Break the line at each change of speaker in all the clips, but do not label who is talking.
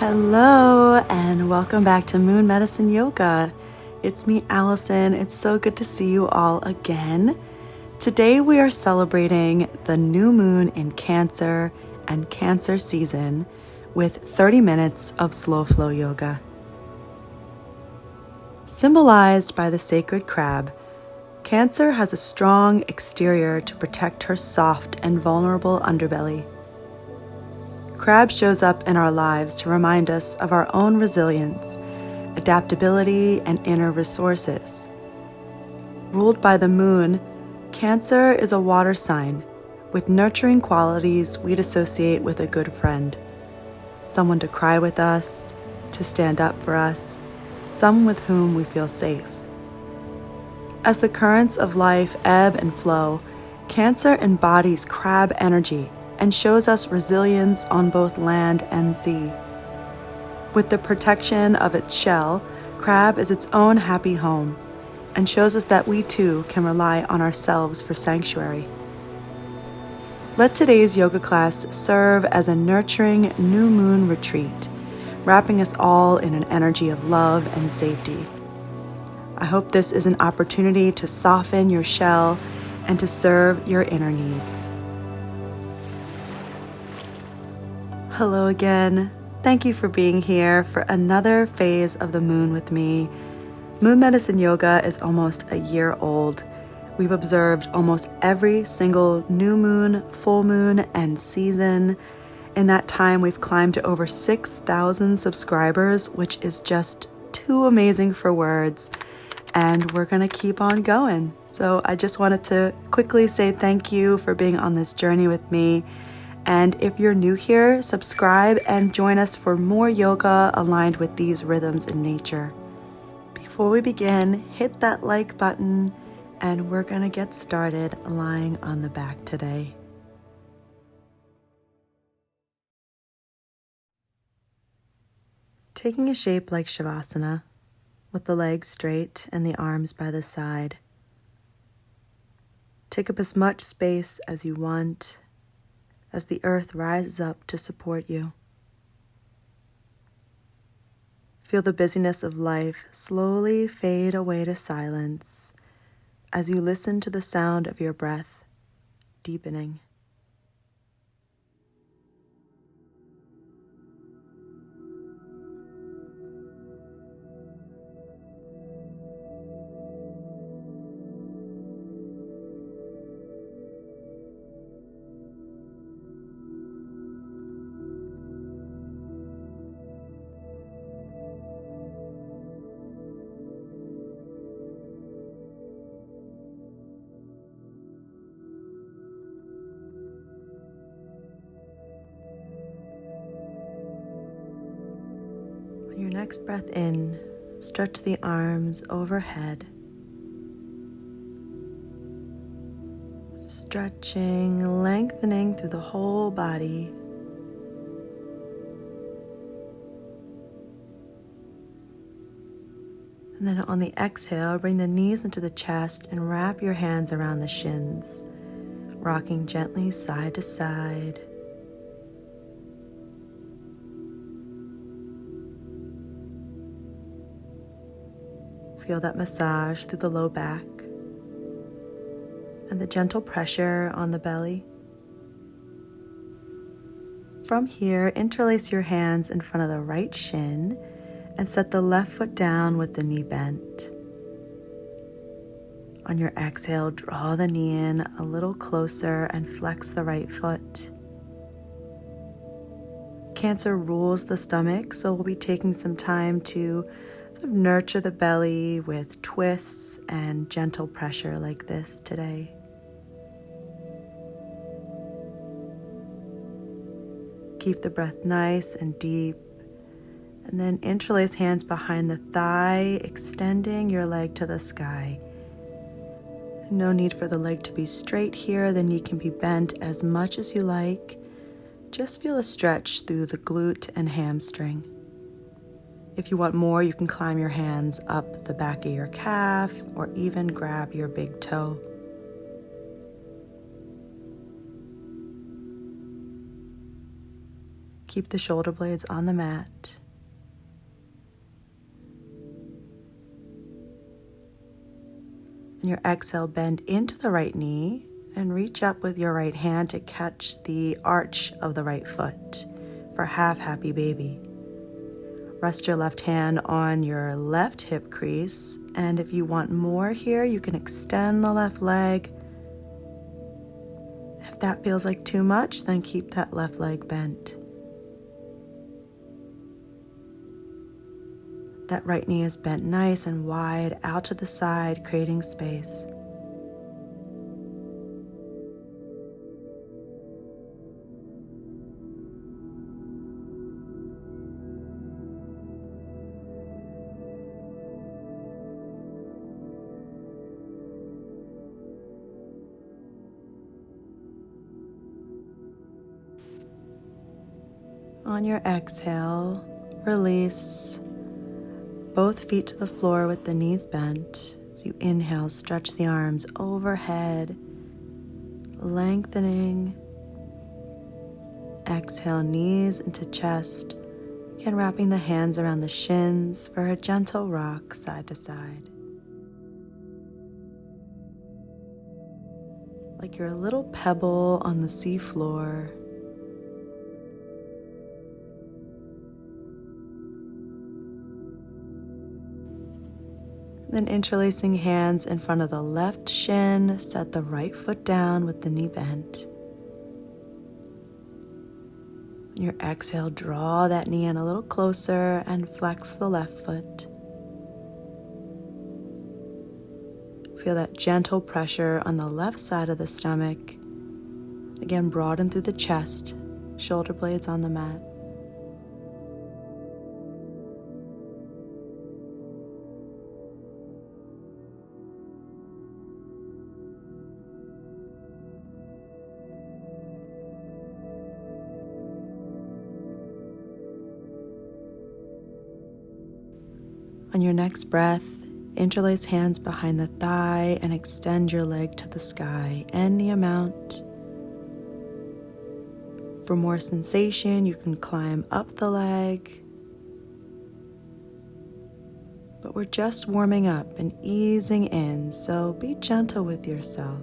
Hello and welcome back to Moon Medicine Yoga. It's me, Alison. It's so good to see you all again. Today we are celebrating the new moon in Cancer and Cancer season with 30 minutes of slow flow yoga. Symbolized by the sacred crab, Cancer has a strong exterior to protect her soft and vulnerable underbelly. Crab shows up in our lives to remind us of our own resilience, adaptability, and inner resources. Ruled by the moon, Cancer is a water sign with nurturing qualities we'd associate with a good friend. Someone to cry with us, to stand up for us, someone with whom we feel safe. As the currents of life ebb and flow, Cancer embodies crab energy and shows us resilience on both land and sea. With the protection of its shell, crab is its own happy home and shows us that we too can rely on ourselves for sanctuary. Let today's yoga class serve as a nurturing new moon retreat, wrapping us all in an energy of love and safety. I hope this is an opportunity to soften your shell and to serve your inner needs. Hello again. Thank you for being here for another phase of the moon with me. Moon Medicine Yoga is almost a year old. We've observed almost every single new moon, full moon, and season. In that time, we've climbed to over 6,000 subscribers, which is just too amazing for words. And we're going to keep on going. So I just wanted to quickly say thank you for being on this journey with me. And if you're new here, subscribe and join us for more yoga aligned with these rhythms in nature. Before we begin, hit that like button, and we're going to get started lying on the back today. Taking a shape like Shavasana, with the legs straight and the arms by the side. Take up as much space as you want, as the earth rises up to support you. Feel the busyness of life slowly fade away to silence as you listen to the sound of your breath deepening. On your next breath in, stretch the arms overhead, stretching, lengthening through the whole body. And then on the exhale, bring the knees into the chest and wrap your hands around the shins, rocking gently side to side. Feel that massage through the low back and the gentle pressure on the belly. From here, interlace your hands in front of the right shin and set the left foot down with the knee bent. On your exhale, draw the knee in a little closer and flex the right foot. Cancer rules the stomach, so we'll be taking some time to sort of nurture the belly with twists and gentle pressure like this today. Keep the breath nice and deep, and then interlace hands behind the thigh, extending your leg to the sky. No need for the leg to be straight here. The knee can be bent as much as you like. Just feel a stretch through the glute and hamstring. If you want more, you can climb your hands up the back of your calf or even grab your big toe. Keep the shoulder blades on the mat. And your exhale, bend into the right knee and reach up with your right hand to catch the arch of the right foot for half happy baby. Rest your left hand on your left hip crease, and if you want more here, you can extend the left leg. If that feels like too much, then keep that left leg bent. That right knee is bent nice and wide out to the side, creating space. On your exhale, release both feet to the floor with the knees bent. As you inhale, stretch the arms overhead, lengthening. Exhale, knees into chest. Again, wrapping the hands around the shins for a gentle rock side to side. Like you're a little pebble on the sea floor. Then interlacing hands in front of the left shin, set the right foot down with the knee bent. On your exhale, draw that knee in a little closer and flex the left foot. Feel that gentle pressure on the left side of the stomach. Again, broaden through the chest, shoulder blades on the mat. On your next breath, interlace hands behind the thigh and extend your leg to the sky, any amount. For more sensation, you can climb up the leg. But we're just warming up and easing in, so be gentle with yourself.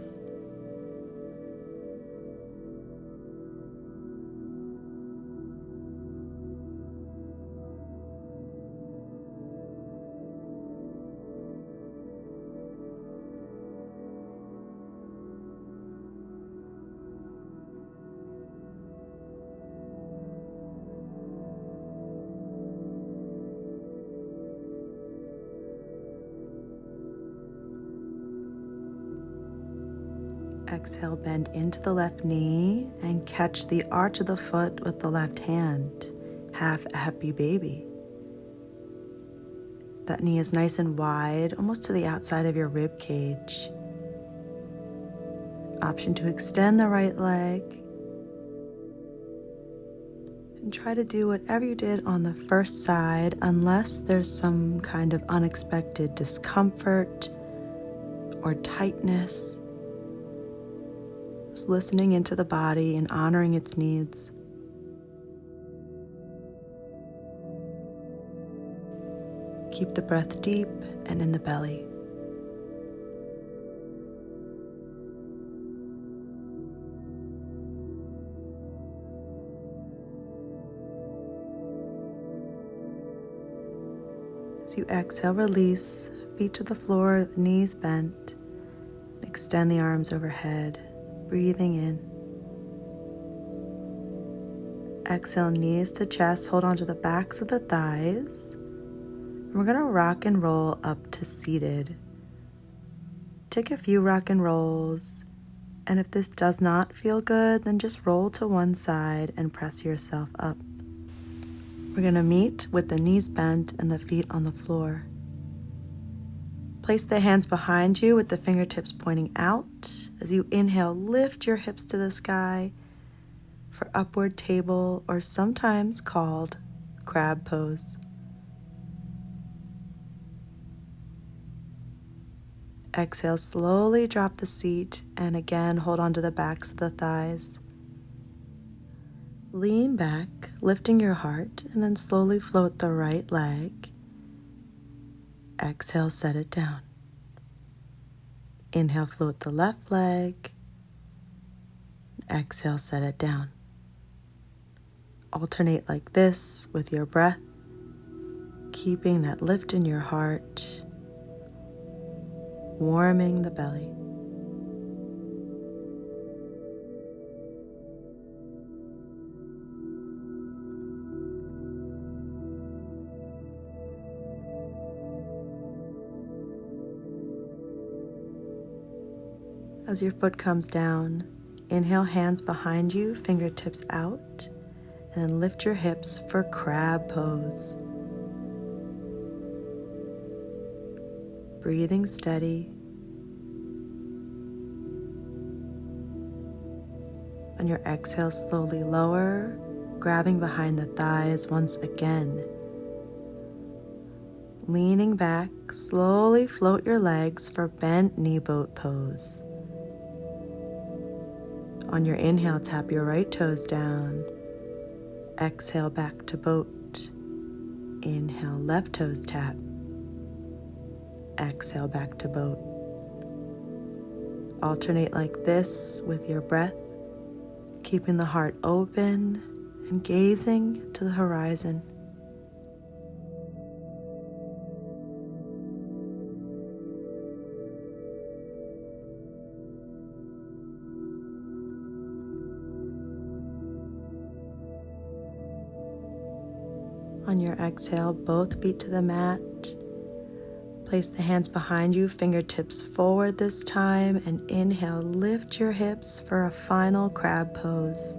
Exhale, bend into the left knee and catch the arch of the foot with the left hand, half a happy baby. That knee is nice and wide, almost to the outside of your rib cage. Option to extend the right leg. And try to do whatever you did on the first side, unless there's some kind of unexpected discomfort or tightness. Just listening into the body and honoring its needs. Keep the breath deep and in the belly. As you exhale, release, feet to the floor, knees bent. Extend the arms overhead, breathing in. Exhale, knees to chest, hold on to the backs of the thighs. And we're gonna rock and roll up to seated. Take a few rock and rolls, and if this does not feel good, then just roll to one side and press yourself up. We're gonna meet with the knees bent and the feet on the floor. Place the hands behind you with the fingertips pointing out. As you inhale, lift your hips to the sky for upward table, or sometimes called crab pose. Exhale, slowly drop the seat and again hold on to the backs of the thighs. Lean back, lifting your heart, and then slowly float the right leg. Exhale, set it down. Inhale, float the left leg. Exhale, set it down. Alternate like this with your breath, keeping that lift in your heart, warming the belly. As your foot comes down, inhale, hands behind you, fingertips out, and then lift your hips for crab pose. Breathing steady. On your exhale, slowly lower, grabbing behind the thighs once again. Leaning back, slowly float your legs for bent knee boat pose. On your inhale, tap your right toes down. Exhale, back to boat. Inhale, left toes tap. Exhale, back to boat. Alternate like this with your breath, keeping the heart open and gazing to the horizon. On your exhale, both feet to the mat. Place the hands behind you, fingertips forward this time, and inhale, lift your hips for a final crab pose.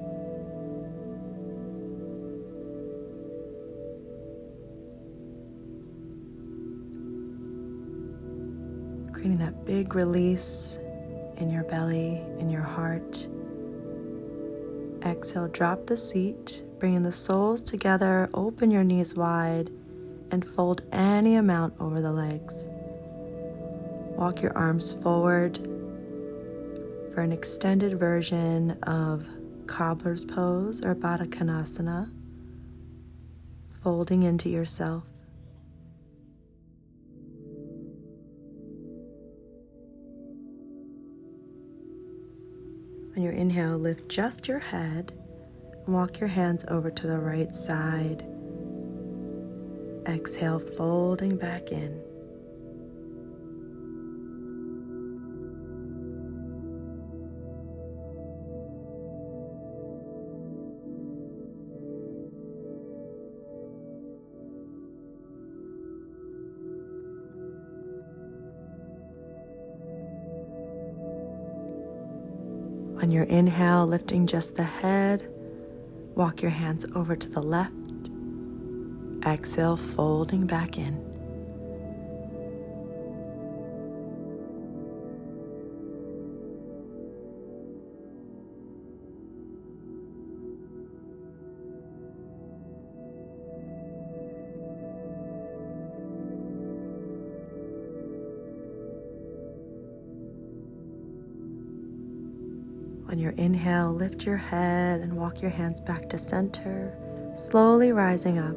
Creating that big release in your belly, in your heart. Exhale, drop the seat, bringing the soles together, open your knees wide, and fold any amount over the legs. Walk your arms forward for an extended version of cobbler's pose or Baddha Konasana, folding into yourself. On your inhale, lift just your head and walk your hands over to the right side. Exhale, folding back in. On your inhale, lifting just the head, walk your hands over to the left. Exhale, folding back in. On your inhale, lift your head and walk your hands back to center, slowly rising up.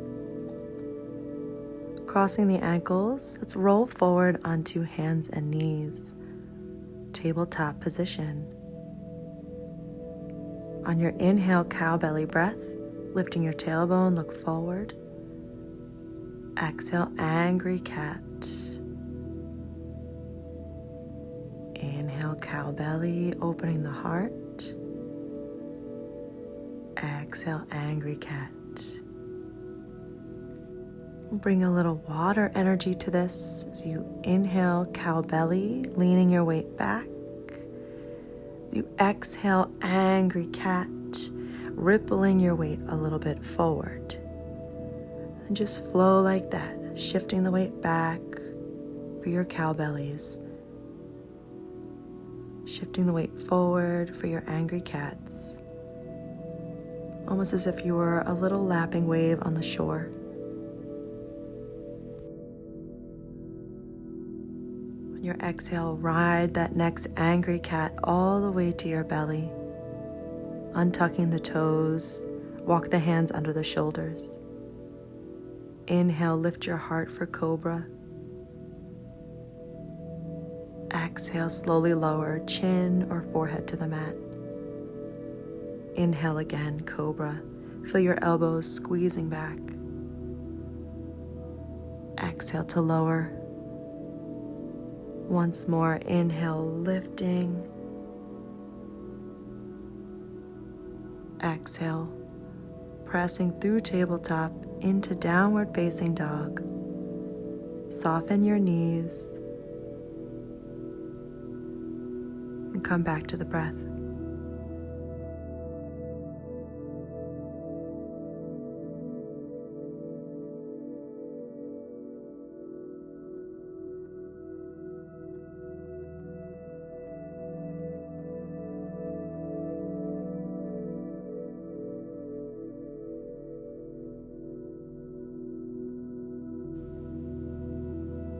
Crossing the ankles, let's roll forward onto hands and knees. Tabletop position. On your inhale, cow belly breath, lifting your tailbone, look forward. Exhale, angry cat. Inhale, cow belly, opening the heart. Exhale, angry cat. Bring a little water energy to this as you inhale, cow belly, leaning your weight back. You exhale, angry cat, rippling your weight a little bit forward. And just flow like that, shifting the weight back for your cow bellies. Shifting the weight forward for your angry cats. Almost as if you were a little lapping wave on the shore. On your exhale, ride that next angry cat all the way to your belly, untucking the toes, Walk the hands under the shoulders. Inhale, lift your heart for cobra. Exhale, slowly lower chin or forehead to the mat. Inhale again, cobra. Feel your elbows squeezing back. Exhale to lower. Once more, inhale, lifting. Exhale, pressing through tabletop into downward facing dog. Soften your knees and come back to the breath.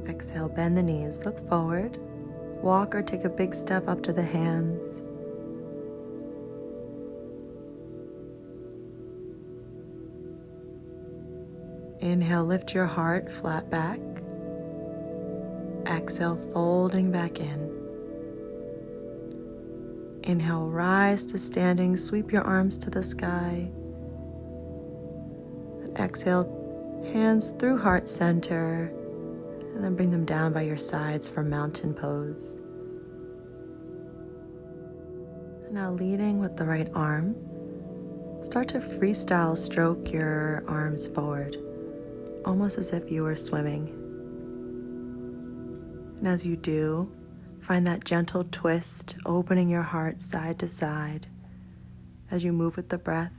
Exhale, bend the knees, look forward. Walk or take a big step up to the hands. Inhale, lift your heart flat back. Exhale, folding back in. Inhale, rise to standing, sweep your arms to the sky. And exhale, hands through heart center, and then bring them down by your sides for mountain pose. And now leading with the right arm, start to freestyle stroke your arms forward, almost as if you were swimming. And as you do, find that gentle twist, opening your heart side to side as you move with the breath.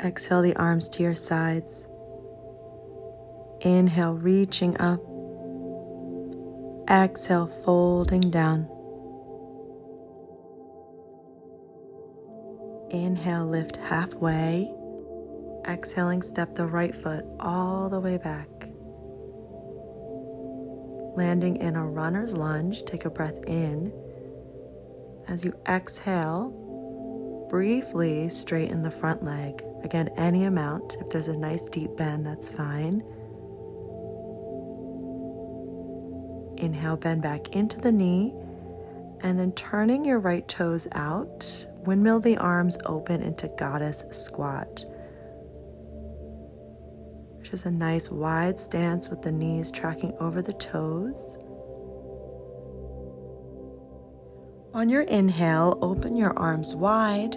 Exhale the arms to your sides. Inhale, reaching up. Exhale, folding down. Inhale, lift halfway. Exhaling, step the right foot all the way back. Landing in a runner's lunge, take a breath in. As you exhale, briefly straighten the front leg. Again, any amount. If there's a nice deep bend, that's fine. Inhale, bend back into the knee, and then turning your right toes out, windmill the arms open into goddess squat, which is a nice wide stance with the knees tracking over the toes. On your inhale, open your arms wide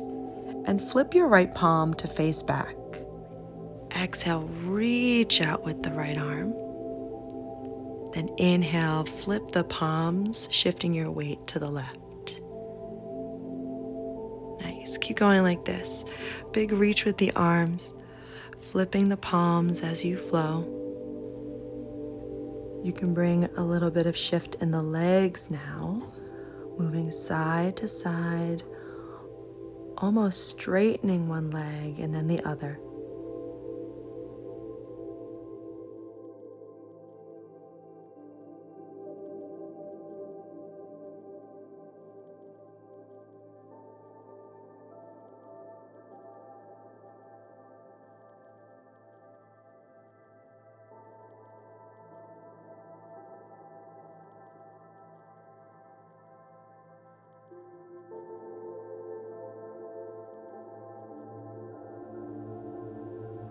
and flip your right palm to face back. Exhale, reach out with the right arm. Then inhale, flip the palms, shifting your weight to the left. Nice. Keep going like this. Big reach with the arms, flipping the palms as you flow. You can bring a little bit of shift in the legs now, moving side to side, almost straightening one leg and then the other.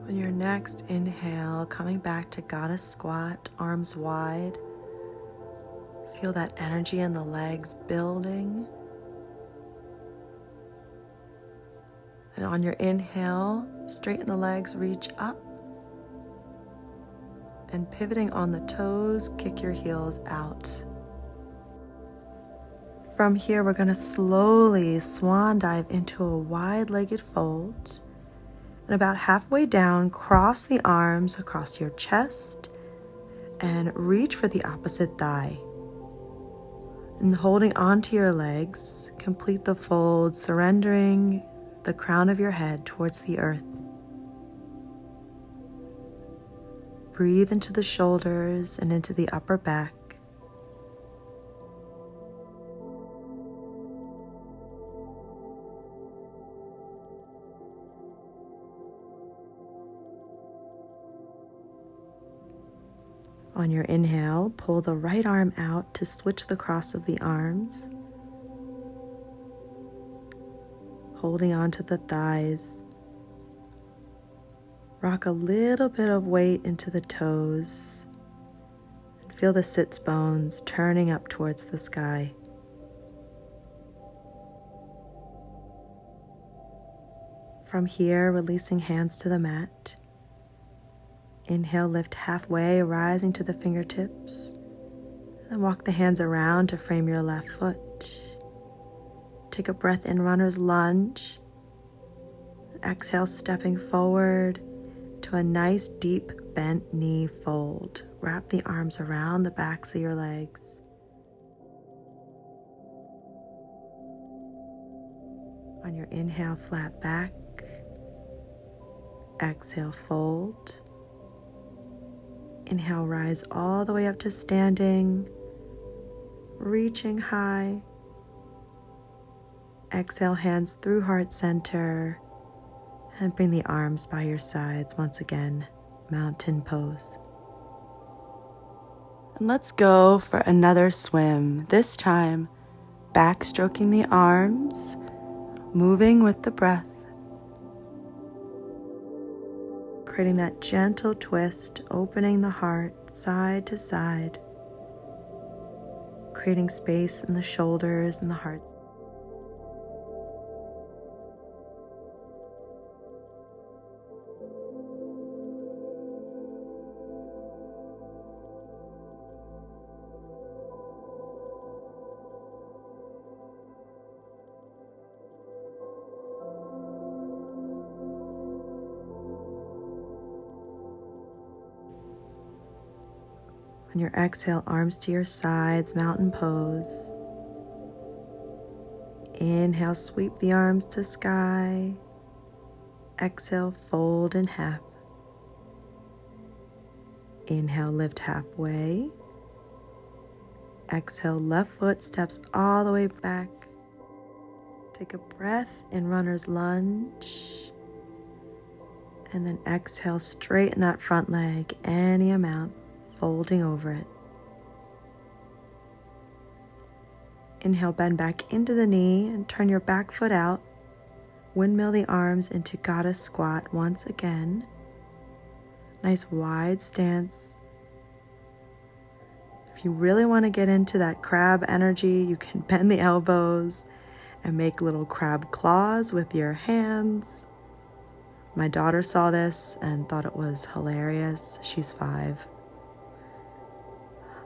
On your next inhale, coming back to goddess squat, arms wide. Feel that energy in the legs building. And on your inhale, straighten the legs, reach up. And pivoting on the toes, kick your heels out. From here, we're going to slowly swan dive into a wide-legged fold. And about halfway down, cross the arms across your chest and reach for the opposite thigh. And holding onto your legs, complete the fold, surrendering the crown of your head towards the earth. Breathe into the shoulders and into the upper back. On your inhale, pull the right arm out to switch the cross of the arms. Holding onto the thighs. Rock a little bit of weight into the toes. And feel the sits bones turning up towards the sky. From here, releasing hands to the mat. Inhale, lift halfway, rising to the fingertips. Then walk the hands around to frame your left foot. Take a breath in, runner's lunge. Exhale, stepping forward to a nice deep bent knee fold. Wrap the arms around the backs of your legs. On your inhale, flat back. Exhale, fold. Inhale, rise all the way up to standing, reaching high. Exhale, hands through heart center, and bring the arms by your sides once again, mountain pose. And let's go for another swim, this time backstroking the arms, moving with the breath. Creating that gentle twist, opening the heart side to side, creating space in the shoulders and the heart. On your exhale, arms to your sides, mountain pose. Inhale, sweep the arms to sky. Exhale, fold in half. Inhale, lift halfway. Exhale, left foot steps all the way back. Take a breath in runner's lunge. And then exhale, straighten that front leg any amount, folding over it. Inhale, bend back into the knee and turn your back foot out. Windmill the arms into goddess squat once again. Nice wide stance. If you really want to get into that crab energy, you can bend the elbows and make little crab claws with your hands. My daughter saw this and thought it was hilarious. She's 5.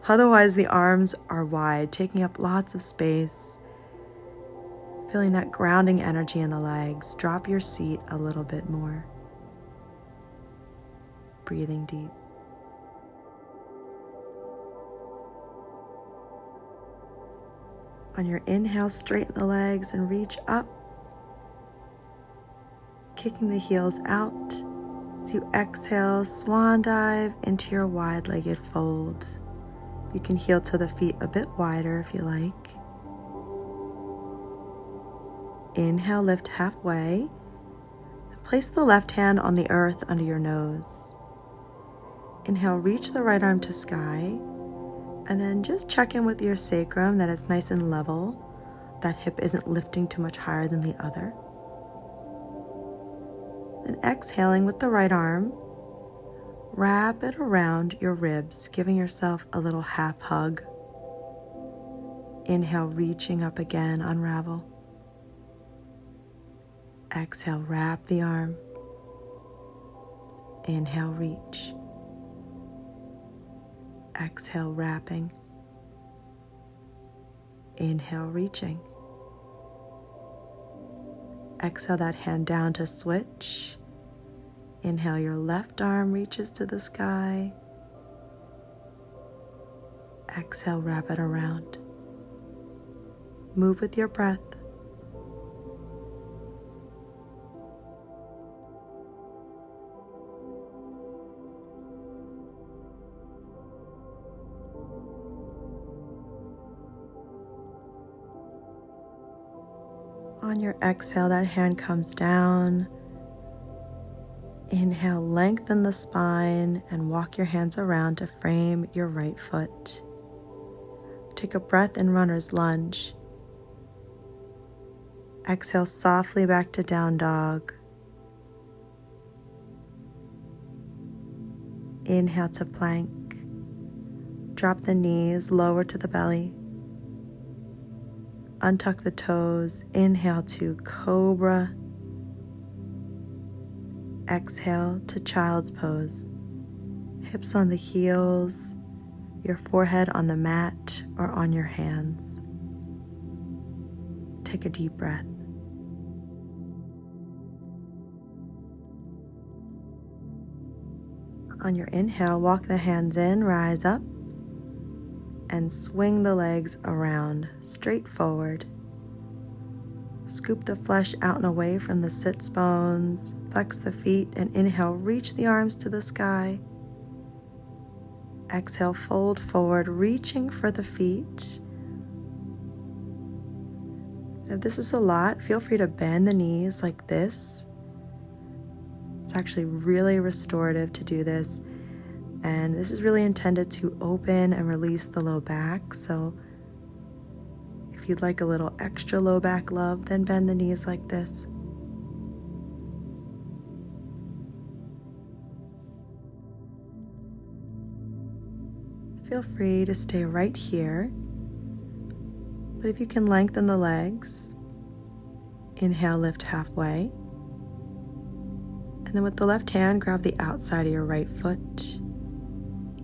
Otherwise, the arms are wide, taking up lots of space. Feeling that grounding energy in the legs. Drop your seat a little bit more. Breathing deep. On your inhale, straighten the legs and reach up. Kicking the heels out. As you exhale, swan dive into your wide-legged fold. You can heel to the feet a bit wider if you like. Inhale, lift halfway. And place the left hand on the earth under your nose. Inhale, reach the right arm to sky. And then just check in with your sacrum that it's nice and level. That hip isn't lifting too much higher than the other. Then exhaling with the right arm. Wrap it around your ribs, giving yourself a little half hug. Inhale, reaching up again, unravel. Exhale, wrap the arm. Inhale, reach. Exhale, wrapping. Inhale, reaching. Exhale that hand down to switch. Inhale, your left arm reaches to the sky. Exhale, wrap it around. Move with your breath. On your exhale, that hand comes down. Inhale, lengthen the spine and walk your hands around to frame your right foot. Take a breath in runner's lunge. Exhale softly back to down dog. Inhale to plank. Drop the knees lower to the belly. Untuck the toes. Inhale to cobra. Exhale to child's pose. Hips on the heels, your forehead on the mat or on your hands. Take a deep breath. On your inhale, walk the hands in, rise up, and swing the legs around, straight forward. Scoop the flesh out and away from the sits bones, flex the feet, and inhale, reach the arms to the sky. Exhale, fold forward, reaching for the feet. If this is a lot, feel free to bend the knees like this. It's actually really restorative to do this. And this is really intended to open and release the low back. So if you'd like a little extra low back love, then bend the knees like this. Feel free to stay right here. But if you can lengthen the legs, inhale, lift halfway. And then with the left hand, grab the outside of your right foot.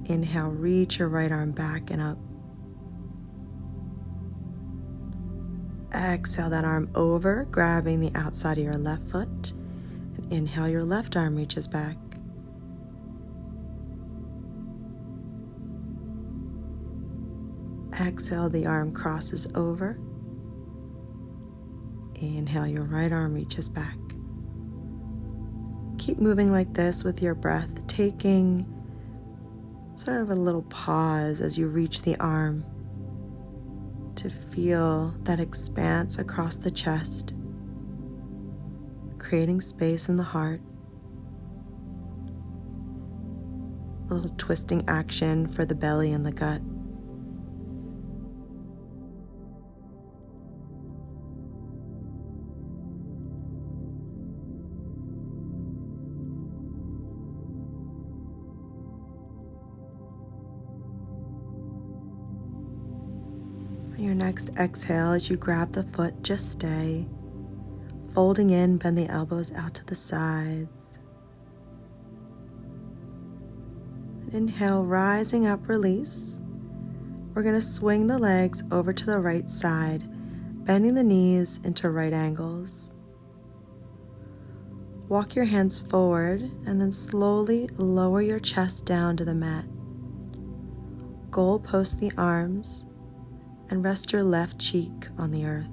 Inhale, reach your right arm back and up. Exhale that arm over, grabbing the outside of your left foot. And inhale, your left arm reaches back. Exhale, the arm crosses over. Inhale, your right arm reaches back. Keep moving like this with your breath, taking sort of a little pause as you reach the arm to feel that expanse across the chest, creating space in the heart. A little twisting action for the belly and the gut. Your next exhale, as you grab the foot, just stay. Folding in, bend the elbows out to the sides. And inhale, rising up, release. We're going to swing the legs over to the right side, bending the knees into right angles. Walk your hands forward and then slowly lower your chest down to the mat. Goal post the arms and rest your left cheek on the earth.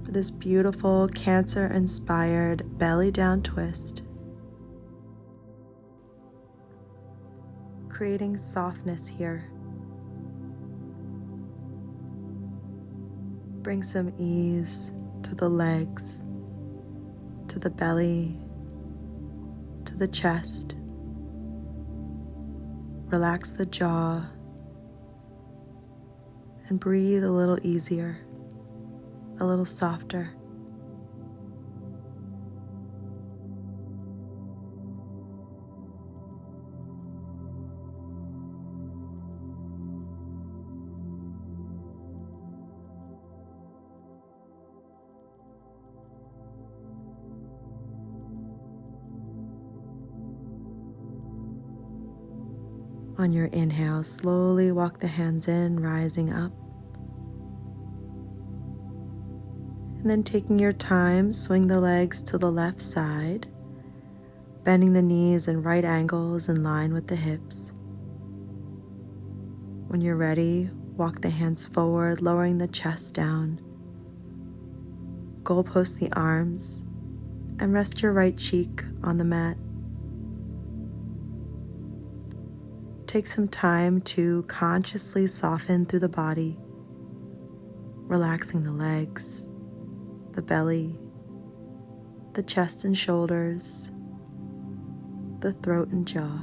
For this beautiful Cancer-inspired belly down twist, creating softness here. Bring some ease to the legs, to the belly, to the chest. Relax the jaw and breathe a little easier, a little softer. On your inhale, slowly walk the hands in, rising up. And then taking your time, swing the legs to the left side, bending the knees in right angles in line with the hips. When you're ready, walk the hands forward, lowering the chest down. Goalpost the arms and rest your right cheek on the mat. Take some time to consciously soften through the body, relaxing the legs, the belly, the chest and shoulders, the throat and jaw.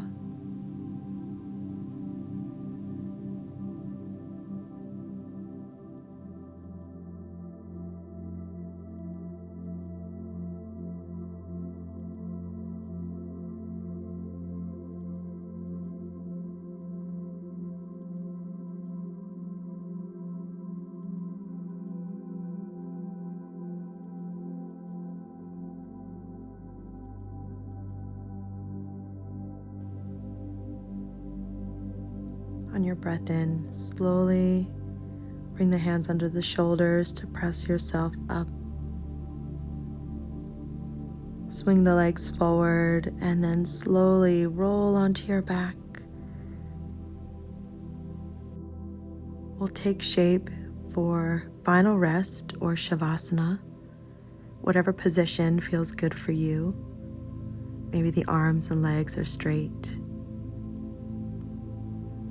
On your breath in, slowly bring the hands under the shoulders to press yourself up. Swing the legs forward and then slowly roll onto your back. We'll take shape for final rest or shavasana, whatever position feels good for you. Maybe the arms and legs are straight.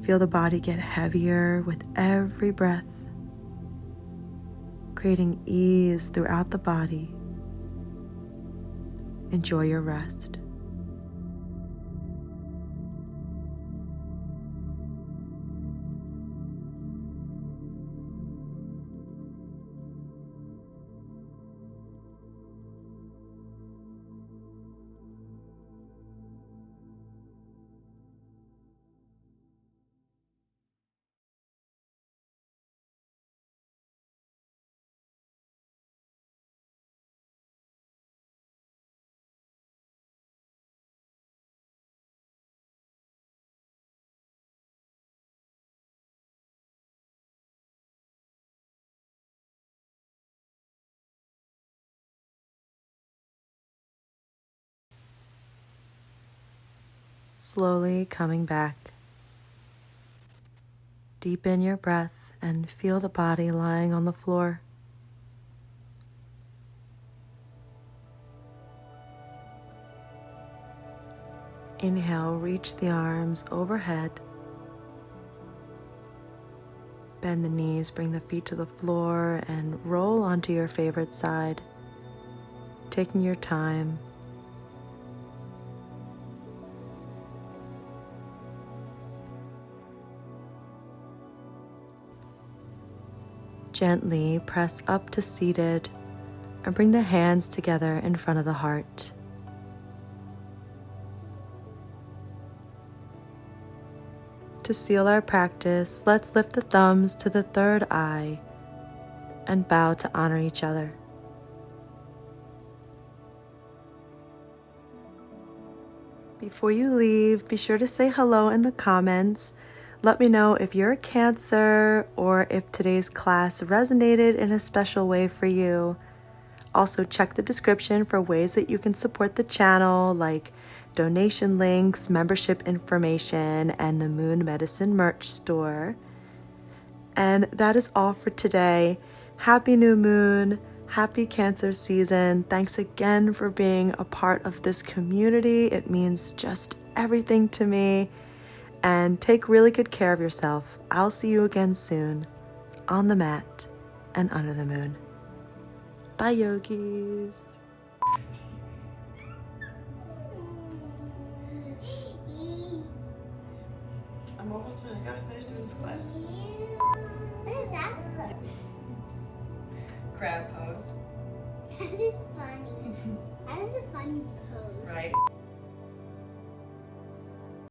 Feel the body get heavier with every breath, creating ease throughout the body. Enjoy your rest. Slowly coming back. Deepen your breath and feel the body lying on the floor. Inhale, reach the arms overhead. Bend the knees, bring the feet to the floor, and roll onto your favorite side, taking your time. Gently press up to seated and bring the hands together in front of the heart. To seal our practice, let's lift the thumbs to the third eye and bow to honor each other. Before you leave, be sure to say hello in the comments. Let me know if you're a Cancer or if today's class resonated in a special way for you. Also, check the description for ways that you can support the channel, like donation links, membership information, and the Moon Medicine merch store. And that is all for today. Happy new moon, happy Cancer season. Thanks again for being a part of this community. It means just everything to me. And take really good care of yourself. I'll see you again soon on the mat and under the moon. Bye, yogis. I'm almost finished. I gotta finish doing this class.
What is that?
Crab pose.
That is funny. That is a funny pose.
Right?